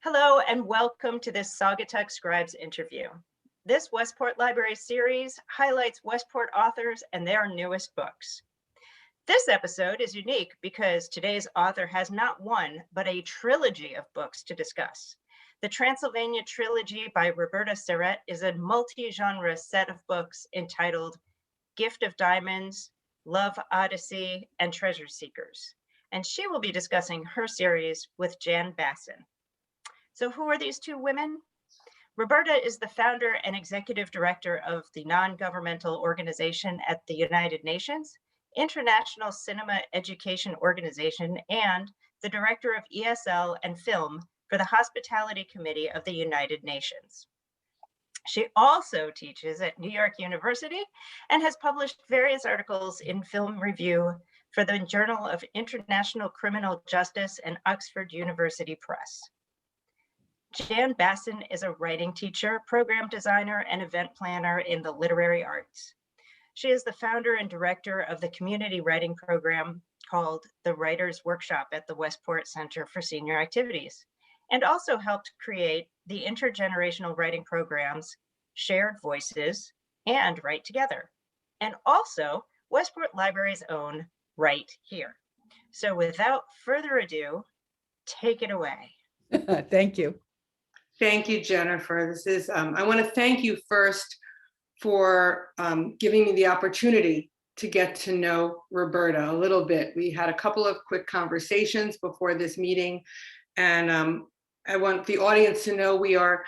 Hello and welcome to this Saugatuck Scribes interview. This Westport Library series highlights Westport authors and their newest books. This episode is unique because today's author has not one, but a trilogy of books to discuss. The Transylvania Trilogy by Roberta Seret is a multi-genre set of books entitled Gift of Diamonds, Love Odyssey, and Treasure Seekers. And she will be discussing her series with Jan Bassin. So who are these two women? Roberta is the founder and executive director of the non-governmental organization at the United Nations, International Cinema Education Organization, and the director of ESL and film for the Hospitality Committee of the United Nations. She also teaches at New York University and has published various articles in Film Review for the Journal of International Criminal Justice and Oxford University Press. Jan Bassin is a writing teacher, program designer, and event planner in the literary arts. She is the founder and director of the community writing program called the Writers' Workshop at the Westport Center for Senior Activities, and also helped create the intergenerational writing programs, Shared Voices, and Write Together, and also Westport Library's own Write Here. So without further ado, take it away. Thank you. Thank you, Jennifer. I want to thank you first for giving me the opportunity to get to know Roberta a little bit. We had a couple of quick conversations before this meeting, and I want the audience to know we are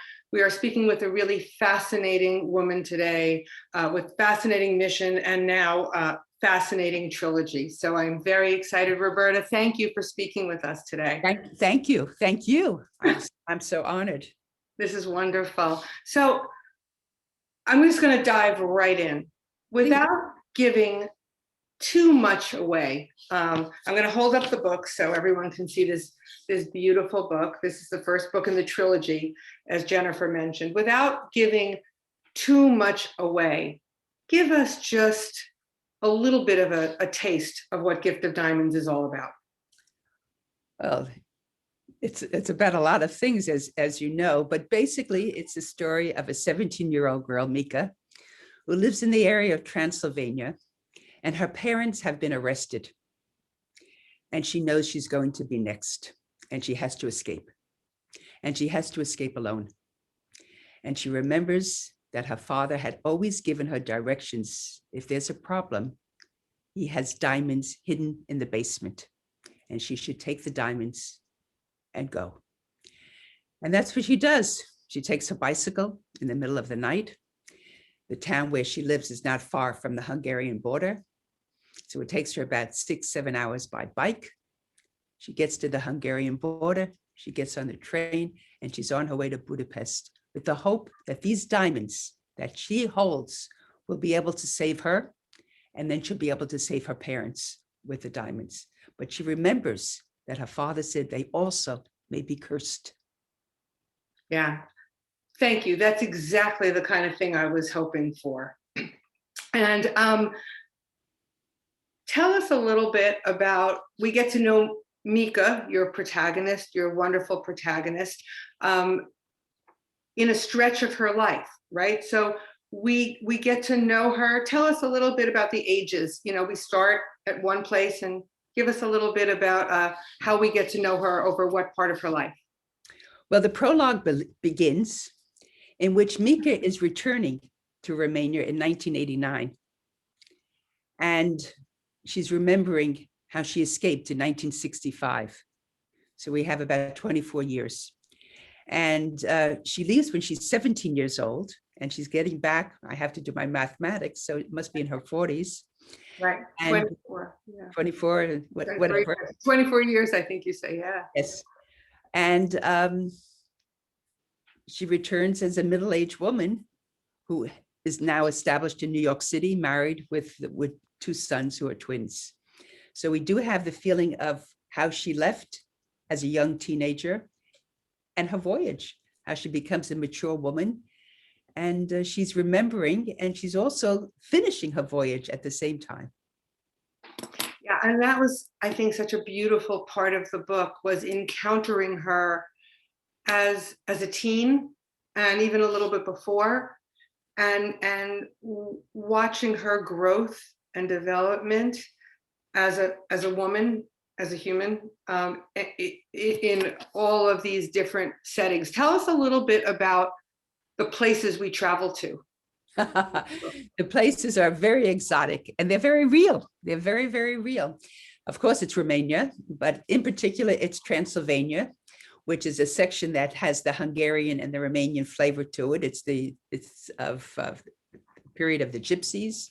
speaking with a really fascinating woman today, with fascinating mission and now fascinating trilogy. So I'm very excited. Roberta, thank you for speaking with us today. Thank you. I'm so honored. This is wonderful. So I'm just going to dive right in without giving too much away. I'm going to hold up the book so everyone can see this beautiful book. This is the first book in the trilogy, as Jennifer mentioned. Without giving too much away, give us just a little bit of a taste of what Gift of Diamonds is all about. Well, it's about a lot of things, as you know, but basically it's a story of a 17-year-old girl, Mika, who lives in the area of Transylvania, and her parents have been arrested. And she knows she's going to be next, and she has to escape. And she has to escape alone. And she remembers that her father had always given her directions. If there's a problem, he has diamonds hidden in the basement, and she should take the diamonds and go. And that's what she does. She takes her bicycle in the middle of the night. The town where she lives is not far from the Hungarian border. So it takes her about 6-7 hours by bike. She gets to the Hungarian border, she gets on the train, and she's on her way to Budapest with the hope that these diamonds that she holds will be able to save her, and then she'll be able to save her parents with the diamonds. But she remembers that her father said they also may be cursed. Yeah, thank you. That's exactly the kind of thing I was hoping for. And tell us a little bit about, we get to know Mika, your protagonist, your wonderful protagonist, in a stretch of her life, right? So we get to know her. Tell us a little bit about the ages. You know, we start at one place, and give us a little bit about how we get to know her over what part of her life. Well, the prologue begins in which Mika is returning to Romania in 1989. And she's remembering how she escaped in 1965. So we have about 24 years. And she leaves when she's 17 years old, and she's getting back. I have to do my mathematics, so it must be in her 40s. Right, 24. Yeah. 24, whatever. 24 years, I think you say, yeah. Yes. And she returns as a middle-aged woman who is now established in New York City, married with 2 sons who are twins. So we do have the feeling of how she left as a young teenager and her voyage, how she becomes a mature woman. And she's remembering, and she's also finishing her voyage at the same time. Yeah, and that was, I think, such a beautiful part of the book, was encountering her as a teen and even a little bit before, and watching her growth and development as a woman, as a human, in all of these different settings. Tell us a little bit about the places we travel to. The places are very exotic and they're very real. They're very, very real. Of course, it's Romania, but in particular, it's Transylvania, which is a section that has the Hungarian and the Romanian flavor to it. It's of period of the Gypsies.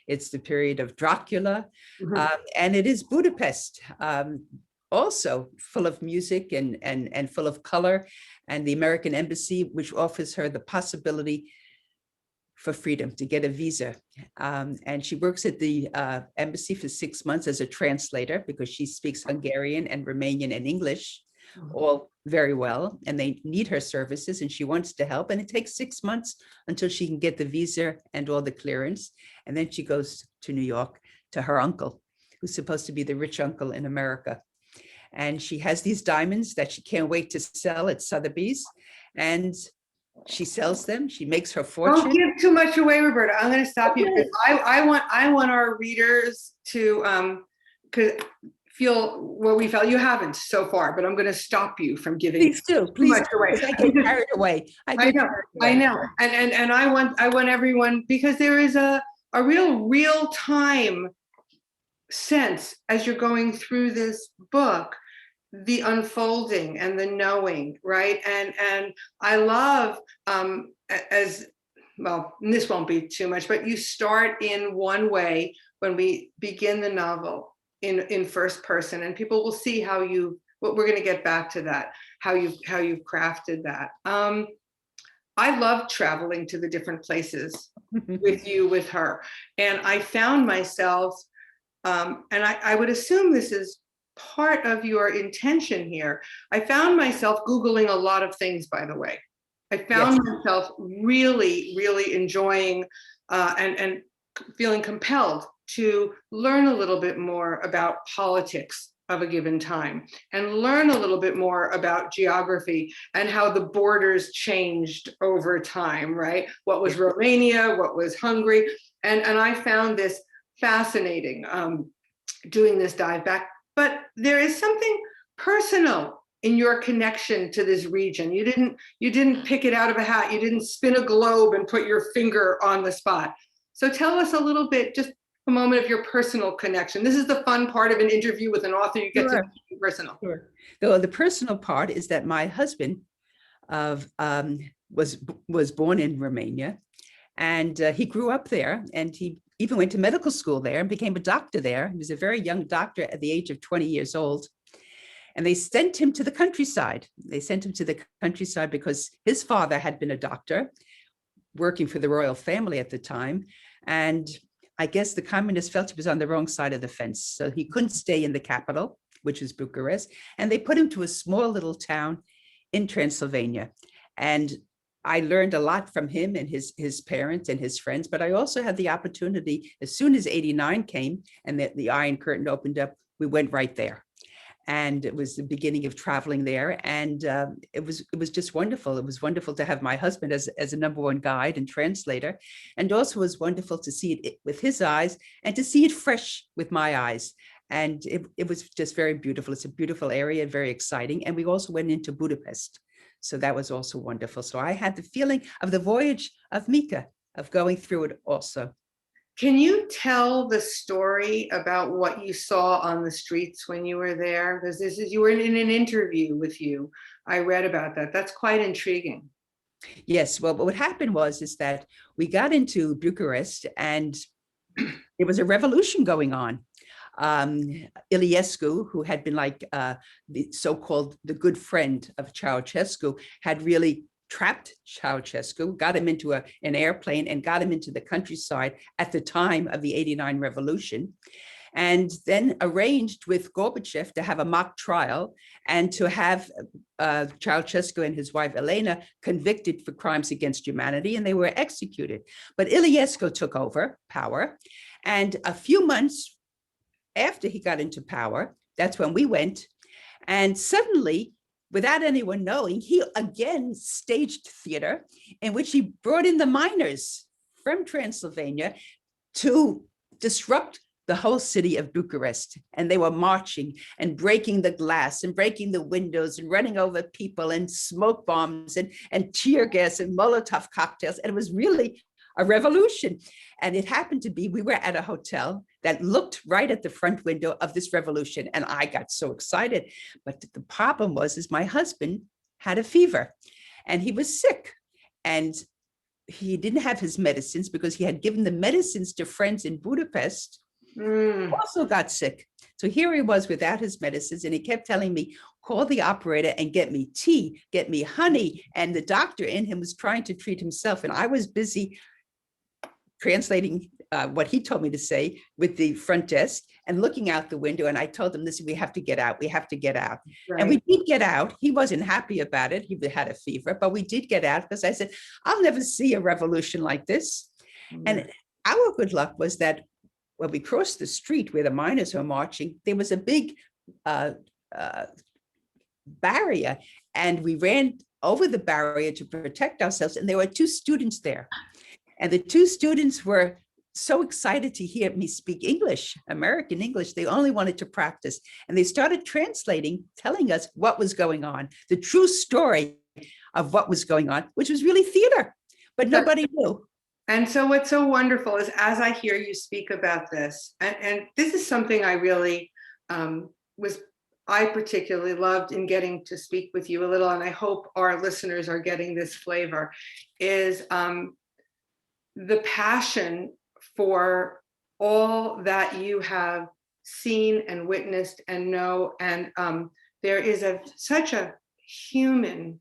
It's the period of Dracula, and it is Budapest, also full of music and full of color, and the American embassy, which offers her the possibility for freedom to get a visa. And she works at the embassy for 6 months as a translator because she speaks Hungarian and Romanian and English all very well, and they need her services and she wants to help. And it takes 6 months until she can get the visa and all the clearance. And then she goes to New York to her uncle, who's supposed to be the rich uncle in America. And she has these diamonds that she can't wait to sell at Sotheby's. And she sells them. She makes her fortune. Don't give too much away, Roberta. I'm going to stop you because I want our readers to feel what we felt. You haven't so far, but I'm going to stop you from giving Please do. Please much away. I get carried away. I know. And I want everyone, because there is a real time sense as you're going through this book, the unfolding and the knowing, right? And I love, as well, and this won't be too much, but you start in one way when we begin the novel in first person, and people will see how we're going to get back to that, how you've crafted that. I love traveling to the different places with you, with her. And I found myself, and I would assume this is part of your intention here. I found myself Googling a lot of things, by the way. I found myself really, really enjoying and feeling compelled to learn a little bit more about politics of a given time and learn a little bit more about geography and how the borders changed over time, right? What was Romania, what was Hungary? And I found this fascinating doing this dive back. But there is something personal in your connection to this region. You didn't pick it out of a hat. You didn't spin a globe and put your finger on the spot. So tell us a little bit, just a moment of your personal connection. This is the fun part of an interview with an author. You get to be personal. Sure. The personal part is that my husband was born in Romania, and he grew up there, and he even went to medical school there and became a doctor there. He was a very young doctor at the age of 20 years old. And they sent him to the countryside. They sent him to the countryside because his father had been a doctor working for the royal family at the time. And I guess the communists felt he was on the wrong side of the fence. So he couldn't stay in the capital, which is Bucharest. And they put him to a small little town in Transylvania. And I learned a lot from him and his parents and his friends, but I also had the opportunity, as soon as '89 came and the Iron Curtain opened up, we went right there. And it was the beginning of traveling there. And it was just wonderful. It was wonderful to have my husband as a #1 guide and translator. And also was wonderful to see it with his eyes and to see it fresh with my eyes. And it was just very beautiful. It's a beautiful area, very exciting. And we also went into Budapest. So that was also wonderful. So I had the feeling of the voyage of Mika, of going through it also. Can you tell the story about what you saw on the streets when you were there? Because you were in an interview with you. I read about that. That's quite intriguing. Yes. Well, but what happened is that we got into Bucharest and there was a revolution going on. Iliescu, who had been like the so-called the good friend of Ceausescu, had really trapped Ceausescu, got him into an airplane and got him into the countryside at the time of the '89 revolution, and then arranged with Gorbachev to have a mock trial and to have Ceausescu and his wife Elena convicted for crimes against humanity, and they were executed. But Iliescu took over power, and a few months after he got into power, that's when we went, and suddenly without anyone knowing, he again staged theater in which he brought in the miners from Transylvania to disrupt the whole city of Bucharest. And they were marching and breaking the glass and breaking the windows and running over people and smoke bombs and tear gas and Molotov cocktails. And it was really a revolution. And it happened to be, we were at a hotel that looked right at the front window of this revolution. And I got so excited. But the problem was, my husband had a fever and he was sick. And he didn't have his medicines because he had given the medicines to friends in Budapest who also got sick. So here he was without his medicines, and he kept telling me, call the operator and get me tea, get me honey. And the doctor in him was trying to treat himself. And I was busy translating what he told me to say with the front desk and looking out the window. And I told him, listen, we have to get out. We have to get out. Right. And we did get out. He wasn't happy about it. He had a fever, but we did get out because I said, I'll never see a revolution like this. And our good luck was that when we crossed the street where the miners were marching, there was a big barrier, and we ran over the barrier to protect ourselves. And there were two students there. And the two students were so excited to hear me speak English, American English. They only wanted to practice. And they started translating, telling us what was going on, the true story of what was going on, which was really theater, but nobody knew. And so what's so wonderful is, as I hear you speak about this, and this is something I really I particularly loved in getting to speak with you a little, and I hope our listeners are getting this flavor, is the passion for all that you have seen and witnessed and know. And there is such a human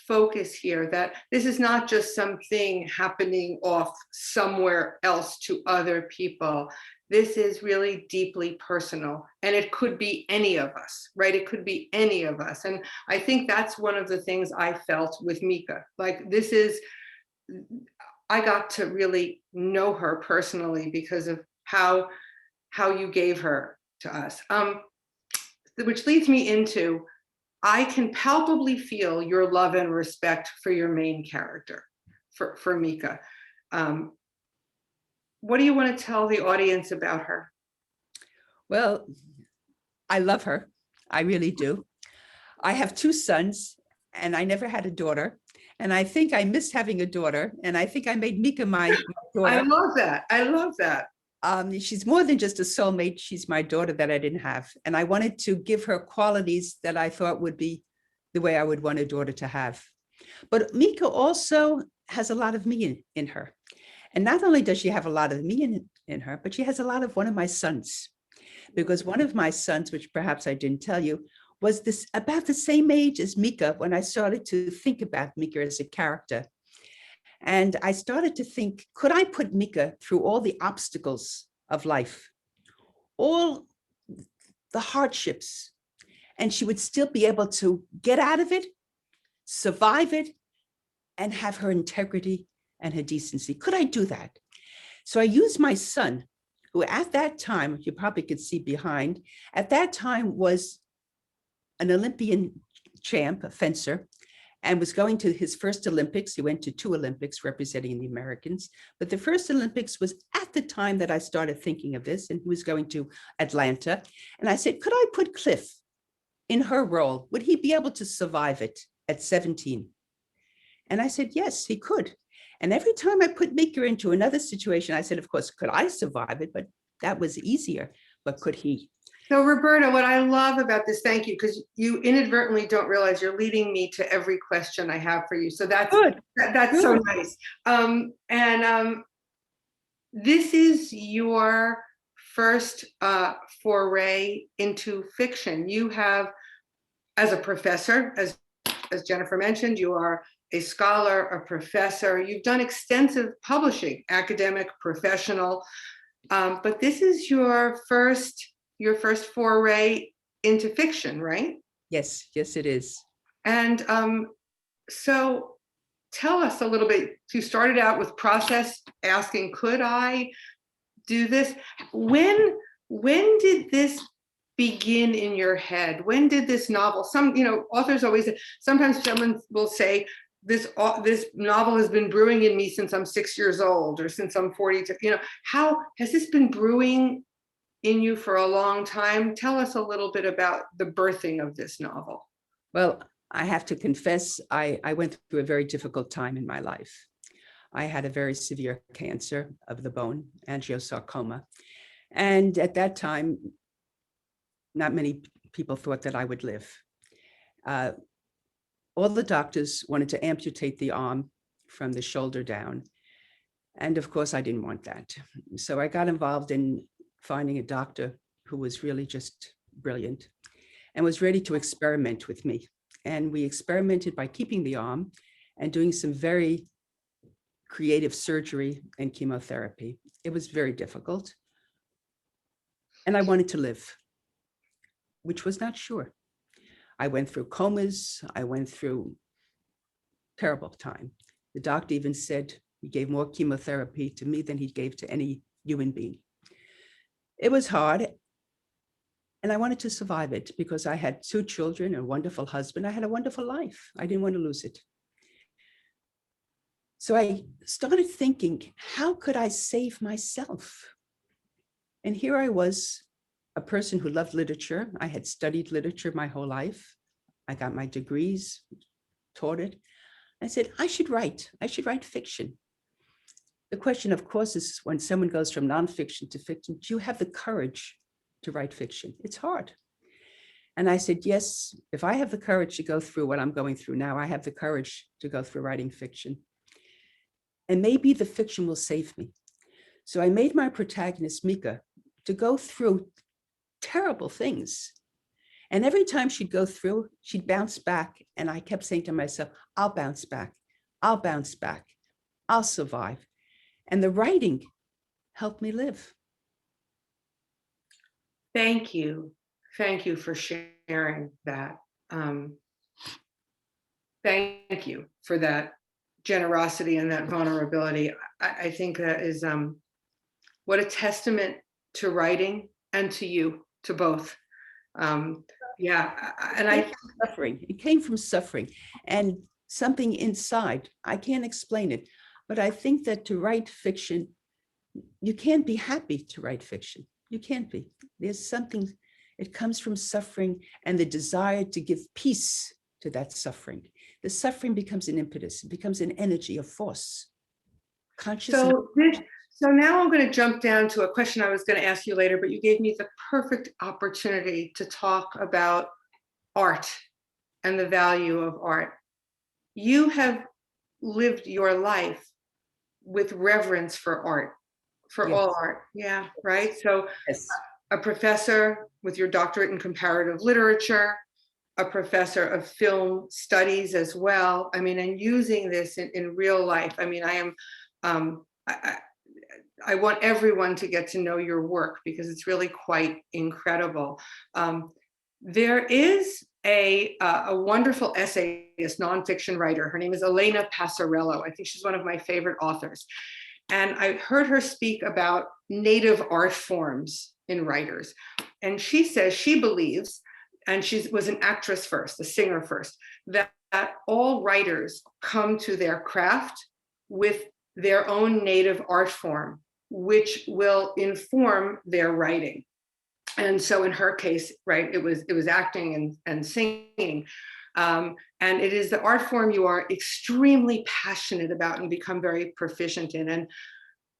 focus here, that this is not just something happening off somewhere else to other people. This is really deeply personal, and it could be any of us, right? It could be any of us. And I think that's one of the things I felt with Mika. Like, I got to really know her personally because of how you gave her to us. Which leads me into, I can palpably feel your love and respect for your main character, for Mika. What do you want to tell the audience about her? Well, I love her. I really do. I have two sons, and I never had a daughter. And I think I missed having a daughter. And I think I made Mika my daughter. I love that. I love that. She's more than just a soulmate. She's my daughter that I didn't have. And I wanted to give her qualities that I thought would be the way I would want a daughter to have. But Mika also has a lot of me in her. And not only does she have a lot of me in her, but she has a lot of one of my sons. Because one of my sons, which perhaps I didn't tell you, was about the same age as Mika when I started to think about Mika as a character. And I started to think, could I put Mika through all the obstacles of life, all the hardships, and she would still be able to get out of it, survive it, and have her integrity and her decency? Could I do that? So I used my son, who at that time, you probably could see behind, at that time was an Olympian champ, a fencer, and was going to his first Olympics. He went to 2 Olympics representing the Americans, but the first Olympics was at the time that I started thinking of this, and he was going to Atlanta. And I said, could I put Cliff in her role? Would he be able to survive it at 17? And I said, yes, he could. And every time I put Mika into another situation, I said, of course, could I survive it? But that was easier, but could he? So Roberta, what I love about this, thank you, because you inadvertently don't realize you're leading me to every question I have for you. So that's good. That's good. So nice. This is your first foray into fiction. You have, as a professor, as Jennifer mentioned, you are a scholar, a professor. You've done extensive publishing, academic, professional, but this is your first foray into fiction, right? Yes, it is. And so tell us a little bit. You started out with process, asking, could I do this? When did this begin in your head? When did this novel, authors always, sometimes someone will say, this novel has been brewing in me since I'm 6 years old, or since I'm 42. How has this been brewing in you for a long time? Tell us a little bit about the birthing of this novel. Well, I have to confess, I went through a very difficult time in my life. I had a very severe cancer of the bone, angiosarcoma. And at that time, not many people thought that I would live. All the doctors wanted to amputate the arm from the shoulder down. And of course, I didn't want that. So I got involved in finding a doctor who was really just brilliant and was ready to experiment with me. And we experimented by keeping the arm and doing some very creative surgery and chemotherapy. It was very difficult. And I wanted to live, which was not sure. I went through comas. I went through terrible time. The doctor even said he gave more chemotherapy to me than he gave to any human being. It was hard. And I wanted to survive it because I had 2 children, a wonderful husband. I had a wonderful life. I didn't want to lose it. So I started thinking, how could I save myself? And here I was, a person who loved literature. I had studied literature my whole life. I got my degrees, taught it. I said, I should write fiction. The question, of course, is when someone goes from nonfiction to fiction, do you have the courage to write fiction? It's hard. And I said, yes, if I have the courage to go through what I'm going through now, I have the courage to go through writing fiction. And maybe the fiction will save me. So I made my protagonist, Mika, to go through terrible things. And every time she'd go through, she'd bounce back. And I kept saying to myself, I'll bounce back. I'll bounce back. I'll survive. And the writing helped me live. Thank you. Thank you for sharing that. Thank you for that generosity and that vulnerability. I think that is what a testament to writing and to you, to both. Suffering. It came from suffering and something inside. I can't explain it, but I think that to write fiction, you can't be happy to write fiction. You can't be. There's something, it comes from suffering and the desire to give peace to that suffering. The suffering becomes an impetus, it becomes an energy, a force. Consciousness. So now I'm going to jump down to a question I was going to ask you later, but you gave me the perfect opportunity to talk about art and the value of art. You have lived your life with reverence for art, for Yes. all art. Yeah, right? So Yes. a professor with your doctorate in comparative literature, a professor of film studies as well. I mean, and using this in real life. I mean, I want everyone to get to know your work because it's really quite incredible. There is a wonderful essayist, nonfiction writer. Her name is Elena Passarello. I think she's one of my favorite authors. And I heard her speak about native art forms in writers. And she says she believes, and she was an actress first, a singer first, that all writers come to their craft with their own native art form, which will inform their writing. And so in her case, right, it was acting and singing. And it is the art form you are extremely passionate about and become very proficient in. And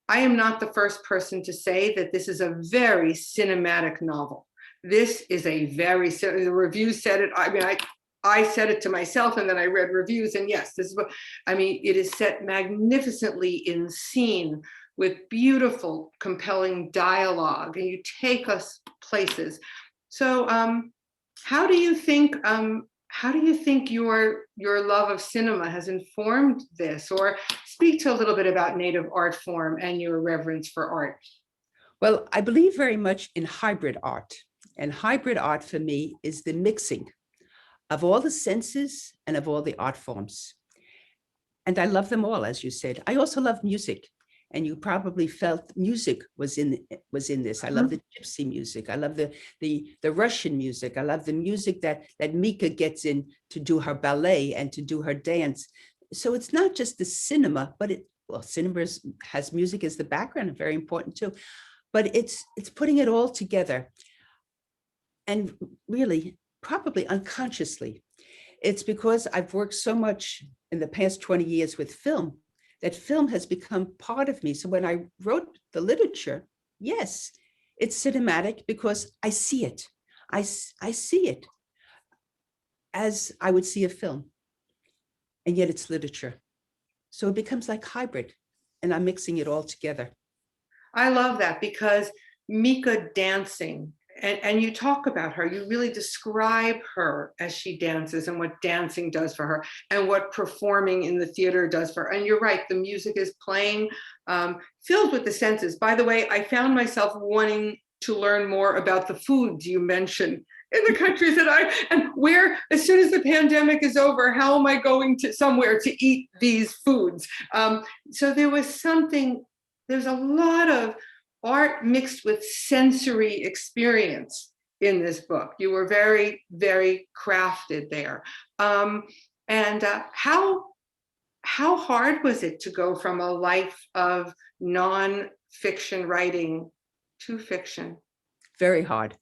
I am not the first person to say that this is a very cinematic novel. This is a very, the reviews said it. I mean, I said it to myself and then I read reviews, and yes, this is what, I mean, it is set magnificently in scene with beautiful, compelling dialogue, and you take us places. So how do you think your love of cinema has informed this? Or speak to a little bit about native art form and your reverence for art. Well, I believe very much in hybrid art. And hybrid art for me is the mixing of all the senses and of all the art forms. And I love them all, as you said. I also love music. and you probably felt music was in this. I love the gypsy music. I love the Russian music. I love the music that Mika gets in to do her ballet and to do her dance. So it's not just the cinema, but cinema has music as the background, and very important too. But it's putting it all together, and really, probably unconsciously, it's because I've worked so much in the past 20 years with film, that film has become part of me. So when I wrote the literature, yes, it's cinematic because I see it. I see it as I would see a film, and yet it's literature. So it becomes like hybrid, and I'm mixing it all together. I love that, because Mika dancing, and you talk about her, you really describe her as she dances and what dancing does for her and what performing in the theater does for her. And you're right, the music is playing, filled with the senses. By the way, I found myself wanting to learn more about the foods you mentioned in the countries and where, as soon as the pandemic is over, how am I going to somewhere to eat these foods? So there's a lot of art mixed with sensory experience in this book. You were very, very crafted there. How hard was it to go from a life of non-fiction writing to fiction? Very hard,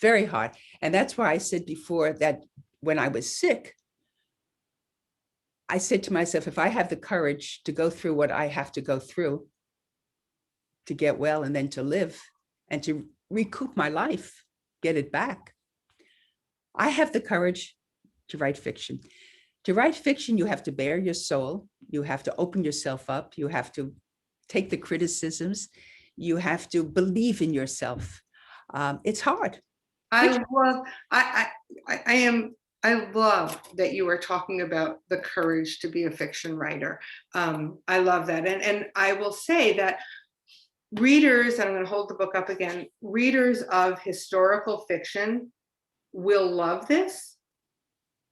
very hard. And that's why I said before that when I was sick, I said to myself, if I have the courage to go through what I have to go through to get well and then to live and to recoup my life, get it back, I have the courage to write fiction. To write fiction, you have to bare your soul. You have to open yourself up. You have to take the criticisms. You have to believe in yourself. It's hard. I love that you are talking about the courage to be a fiction writer. I love that. And I will say that readers, and I'm going to hold the book up again, readers of historical fiction will love this,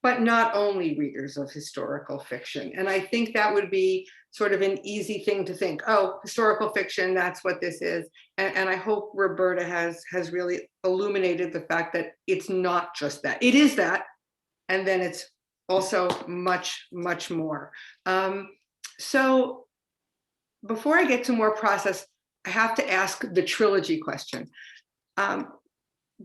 but not only readers of historical fiction. And I think that would be sort of an easy thing to think, oh, historical fiction, that's what this is. And I hope Roberta has really illuminated the fact that it's not just that. It is that, and then it's also much, much more. So before I get to more process, I have to ask the trilogy question.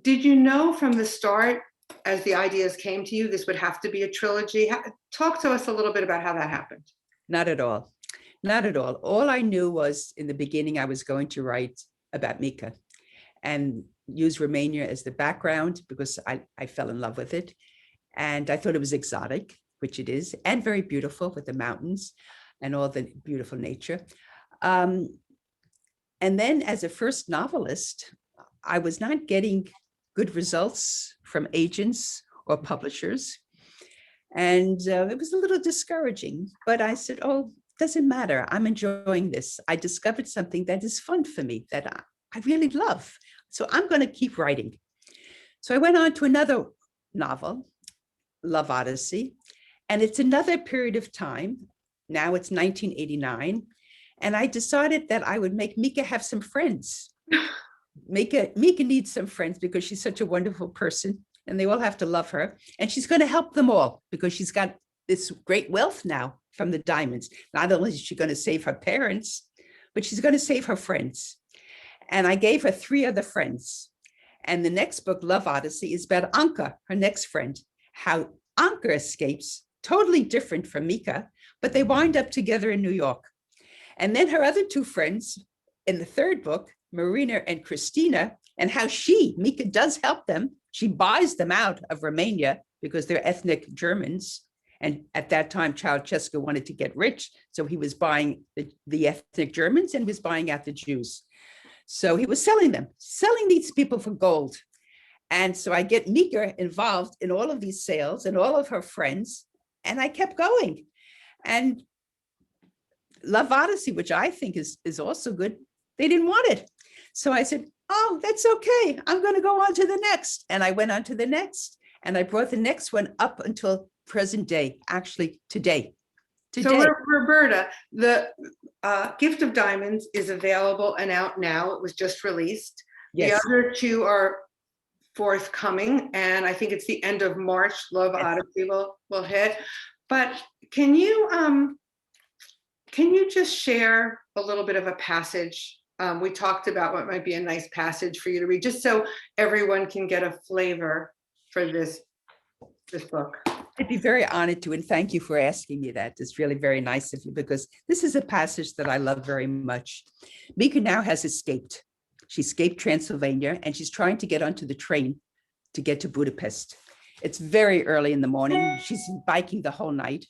Did you know from the start, as the ideas came to you, this would have to be a trilogy? Talk to us a little bit about how that happened. Not at all. Not at all. All I knew was in the beginning, I was going to write about Mika and use Romania as the background because I fell in love with it. And I thought it was exotic, which it is, and very beautiful with the mountains and all the beautiful nature. And then as a first novelist, I was not getting good results from agents or publishers. And it was a little discouraging, but I said, oh, doesn't matter. I'm enjoying this. I discovered something that is fun for me, that I really love. So I'm going to keep writing. So I went on to another novel, Love Odyssey, and it's another period of time. Now it's 1989. And I decided that I would make Mika have some friends. Mika needs some friends because she's such a wonderful person and they all have to love her. And she's going to help them all because she's got this great wealth now from the diamonds. Not only is she going to save her parents, but she's going to save her friends. And I gave her 3 other friends. And the next book, Love Odyssey, is about Anka, her next friend, how Anka escapes, totally different from Mika, but they wind up together in New York. And then her other 2 friends in the 3rd book, Marina and Christina, and how Mika does help them. She buys them out of Romania because they're ethnic Germans. And at that time, Ceausescu wanted to get rich. So he was buying the ethnic Germans and was buying out the Jews. So he was selling these people for gold. And so I get Mika involved in all of these sales and all of her friends. And I kept going. And Love Odyssey, which I think is also good, they didn't want it. So I said, oh, that's okay. I'm going to go on to the next. And I went on to the next. And I brought the next one up until present day, actually today. So Roberta, the Gift of Diamonds is available and out now. It was just released. Yes. The other two are forthcoming, and I think it's the end of March. Love Odyssey will hit. But can you just share a little bit of a passage? We talked about what might be a nice passage for you to read, just so everyone can get a flavor for this book. I'd be very honored to, and thank you for asking me that. It's really very nice of you, because this is a passage that I love very much. Mika now has escaped. She escaped Transylvania, and she's trying to get onto the train to get to Budapest. It's very early in the morning. She's biking the whole night.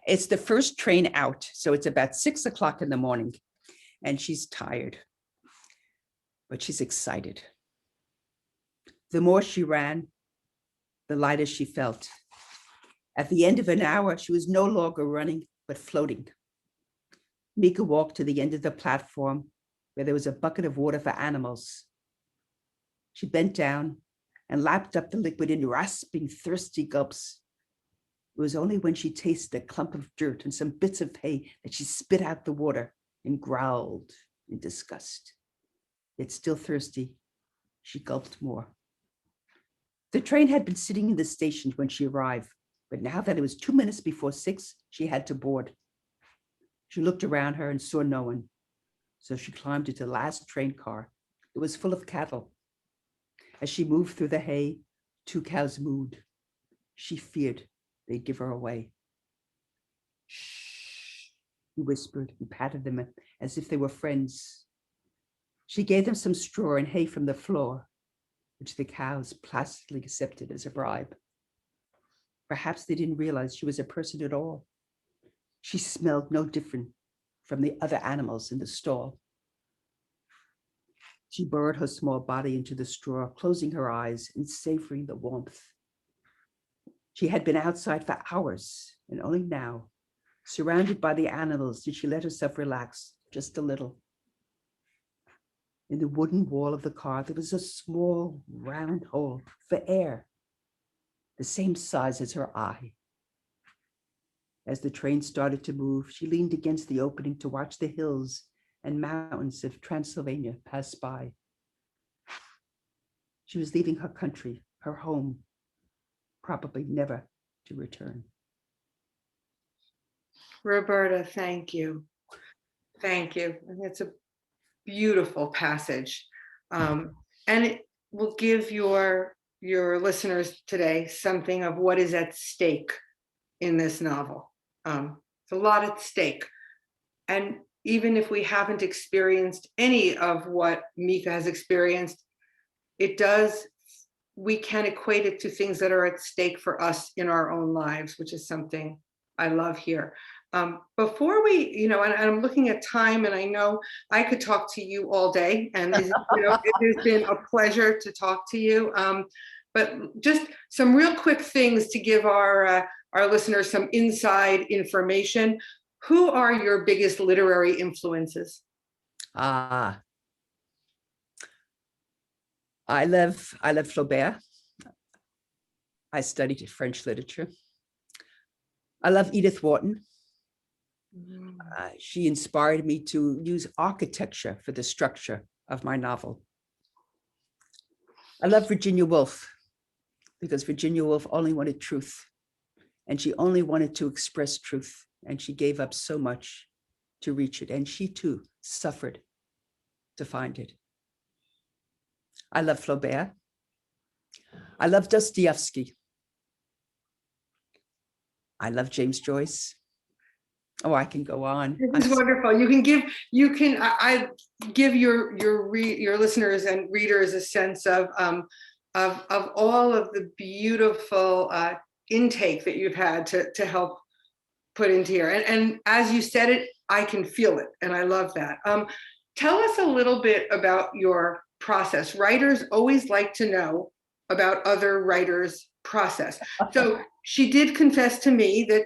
It's the first train out, so it's about 6 o'clock in the morning, and she's tired, but she's excited. The more she ran, the lighter she felt. At the end of an hour, she was no longer running, but floating. Mika walked to the end of the platform where there was a bucket of water for animals. She bent down and lapped up the liquid in rasping, thirsty gulps. It was only when she tasted a clump of dirt and some bits of hay that she spit out the water and growled in disgust. Yet still thirsty, she gulped more. The train had been sitting in the station when she arrived, but now that it was 2 minutes before 6, she had to board. She looked around her and saw no one, so she climbed into the last train car. It was full of cattle. As she moved through the hay, 2 cows mooed. She feared they'd give her away. Shh, he whispered and patted them as if they were friends. She gave them some straw and hay from the floor, which the cows placidly accepted as a bribe. Perhaps they didn't realize she was a person at all. She smelled no different from the other animals in the stall. She burrowed her small body into the straw, closing her eyes and savoring the warmth. She had been outside for hours, and only now, surrounded by the animals, did she let herself relax just a little. In the wooden wall of the car, there was a small round hole for air, the same size as her eye. As the train started to move, she leaned against the opening to watch the hills and mountains of Transylvania pass by. She was leaving her country, her home, probably never to return. Roberta, thank you. Thank you. It's a beautiful passage. And it will give your listeners today something of what is at stake in this novel. It's a lot at stake. And even if we haven't experienced any of what Mika has experienced, we can equate it to things that are at stake for us in our own lives, which is something I love here. Before we, and I'm looking at time, and I know I could talk to you all day, and it has been a pleasure to talk to you. But just some real quick things to give our listeners some inside information. Who are your biggest literary influences? I love Flaubert. I studied French literature. I love Edith Wharton. She inspired me to use architecture for the structure of my novel. I love Virginia Woolf, because Virginia Woolf only wanted truth, and she only wanted to express truth, and she gave up so much to reach it, and she too suffered to find it. I love Flaubert. I love Dostoevsky. I love James Joyce. Oh, I can go on. This is wonderful. I give your listeners and readers a sense of all of the beautiful intake that you've had to help put into here. And as you said it, I can feel it, and I love that. Tell us a little bit about your process. Writers always like to know about other writers' process. So she did confess to me that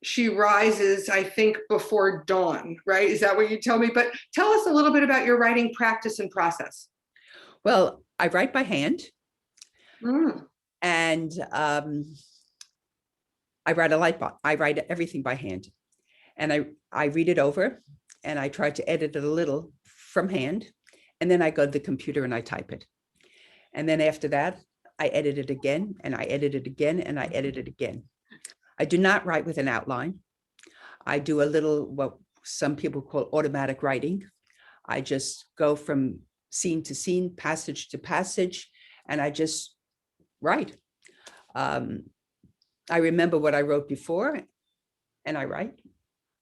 she rises, I think, before dawn, right? Is that what you tell me? But tell us a little bit about your writing practice and process. Well, I write by hand. And I write everything by hand. And I read it over and I try to edit it a little from hand. And then I go to the computer and I type it. And then after that, I edit it again and I edit it again and I edit it again. I do not write with an outline. I do a little, what some people call automatic writing. I just go from scene to scene, passage to passage, and I just write. I remember what I wrote before and I write,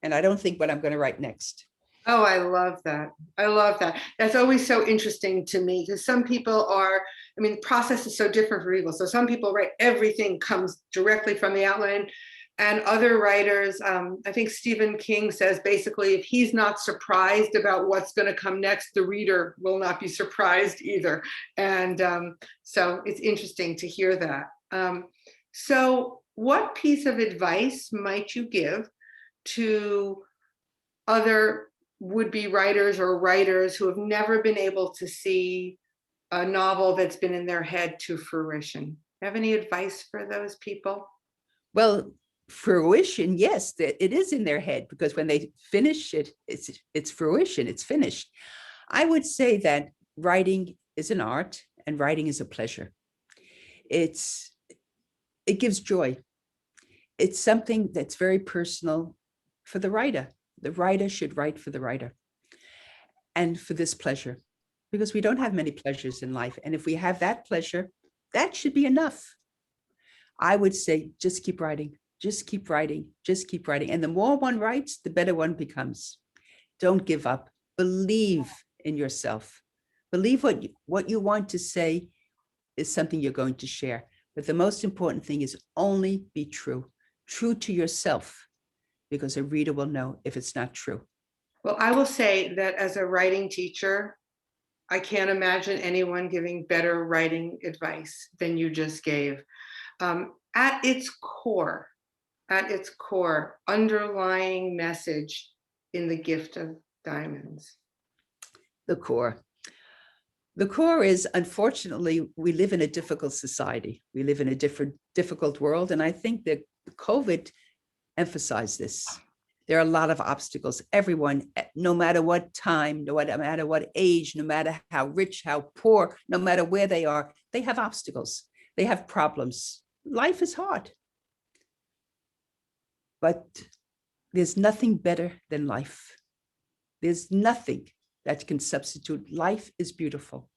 and I don't think what I'm going to write next. Oh, I love that. I love that. That's always so interesting to me because some people are, I mean, the process is so different for people. So some people write everything comes directly from the outline, and other writers, I think Stephen King says basically, if he's not surprised about what's going to come next, the reader will not be surprised either. And so it's interesting to hear that. So what piece of advice might you give to other would-be writers or writers who have never been able to see a novel that's been in their head to fruition? Have any advice for those people? Well, fruition, yes, it is in their head, because when they finish it, it's fruition, it's finished. I would say that writing is an art and writing is a pleasure. It gives joy. It's something that's very personal for the writer. The writer should write for the writer and for this pleasure, because we don't have many pleasures in life. And if we have that pleasure, that should be enough. I would say, just keep writing, just keep writing, just keep writing. And the more one writes, the better one becomes. Don't give up. Believe in yourself. Believe what you want to say is something you're going to share. But the most important thing is only be true to yourself, because a reader will know if it's not true. Well, I will say that as a writing teacher, I can't imagine anyone giving better writing advice than you just gave. At its core, underlying message in The Gift of Diamonds. The core. The core is, unfortunately, we live in a difficult society. We live in a difficult world. And I think that COVID emphasized this. There are a lot of obstacles. Everyone, no matter what time, no matter what age, no matter how rich, how poor, no matter where they are, they have obstacles. They have problems. Life is hard. But there's nothing better than life. There's nothing that can substitute. Life is beautiful.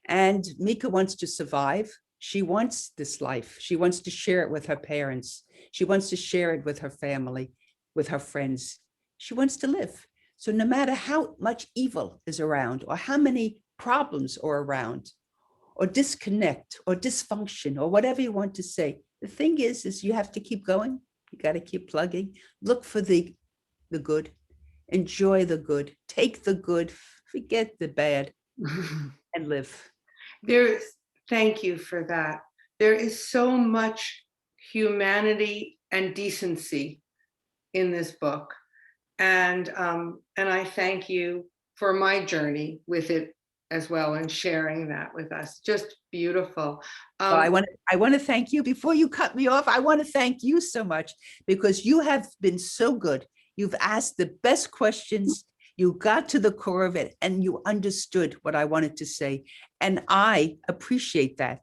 And Mika wants to survive. She wants this life. She wants to share it with her parents. She wants to share it with her family, with her friends. She wants to live. So no matter how much evil is around, or how many problems are around, or disconnect, or dysfunction, or whatever you want to say, the thing is you have to keep going. You got to keep plugging. Look for the good. Enjoy the good. Take the good. Forget the bad, and live. Thank you for that. There is so much humanity and decency in this book, and I thank you for my journey with it as well, and sharing that with us. Just beautiful. Well, I want to thank you. Before you cut me off, I want to thank you so much, because you have been so good. You've asked the best questions. You got to the core of it, and you understood what I wanted to say. And I appreciate that,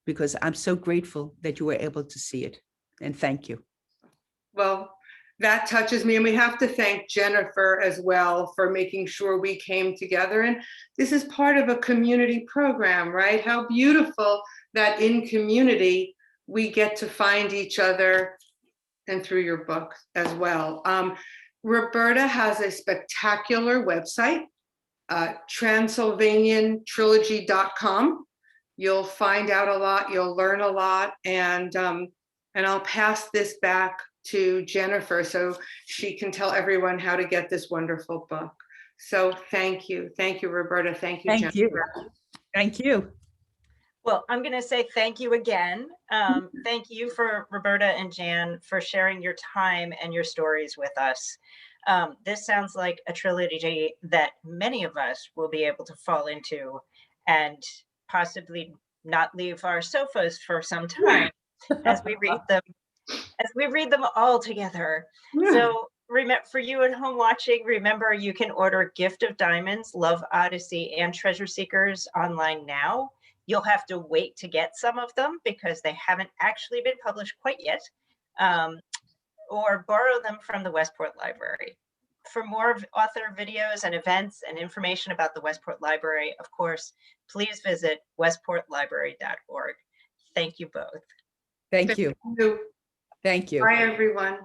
because I'm so grateful that you were able to see it. And thank you. Well, that touches me. And we have to thank Jennifer as well for making sure we came together. And this is part of a community program, right? How beautiful that in community, we get to find each other, and through your book as well. Roberta has a spectacular website, transylvaniantrilogy.com. You'll find out a lot, you'll learn a lot, and I'll pass this back to Jennifer so she can tell everyone how to get this wonderful book. So thank you, Roberta. Thank you, Jennifer. Thank you. Well, I'm going to say thank you again. Thank you for Roberta and Jan for sharing your time and your stories with us. This sounds like a trilogy that many of us will be able to fall into and possibly not leave our sofas for some time as we read them all together. So For you at home watching, remember you can order Gift of Diamonds, Love Odyssey, and Treasure Seekers online now. You'll have to wait to get some of them because they haven't actually been published quite yet, or borrow them from the Westport Library. For more author videos and events and information about the Westport Library, of course, please visit westportlibrary.org. Thank you both. Thank you. Thank you. Bye, everyone.